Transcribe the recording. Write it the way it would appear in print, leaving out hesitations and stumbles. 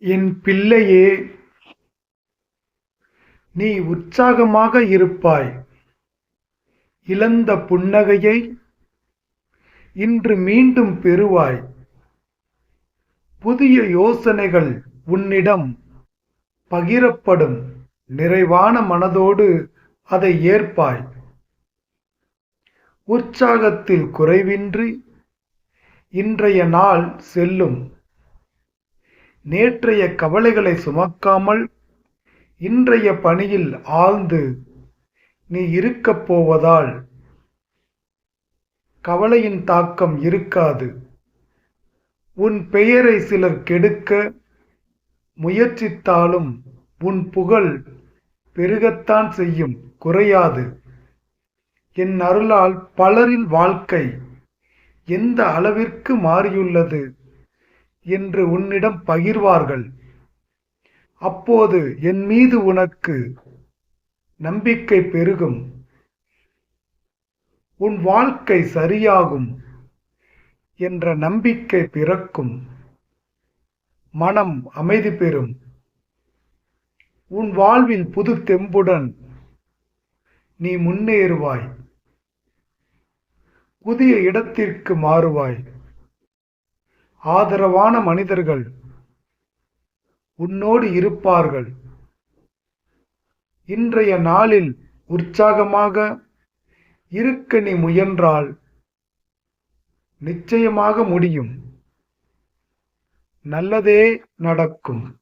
என் பிள்ளையே, நீ உற்சாகமாக இருப்பாய். இழந்த புன்னகையை இன்று மீண்டும் பெறுவாய். புதிய யோசனைகள் உன்னிடம் பகிரப்படும். நிறைவான மனதோடு அதை ஏற்பாய். உற்சாகத்தில் குறைவின்றி இன்றைய நாள் செல்லும். நேற்றைய கவலைகளை சுமக்காமல் இன்றைய பணியில் ஆழ்ந்து நீ இருக்கப் போவதால் கவலையின் தாக்கம் இருக்காது. உன் பெயரை சிலர் கெடுக்க முயற்சித்தாலும் உன் புகழ் பெருகத்தான் செய்யும், குறையாது. என் அருளால் பலரின் வாழ்க்கை எந்த அளவிற்கு மாறியுள்ளது என்று உன்னிடம் பகிர்வார்கள். அப்போது என் மீது உனக்கு நம்பிக்கை பெருகும். உன் வாழ்க்கை சரியாகும் என்ற நம்பிக்கை பிறக்கும். மனம் அமைதி பெறும். உன் வாழ்வில் புது தெம்புடன் நீ முன்னேறுவாய். புதிய இடத்திற்கு மாறுவாய். ஆதரவான மனிதர்கள் உன்னோடு இருப்பார்கள். இன்றைய நாளில் உற்சாகமாக இருக்க நீ முயன்றால் நிச்சயமாக முடியும். நல்லதே நடக்கும்.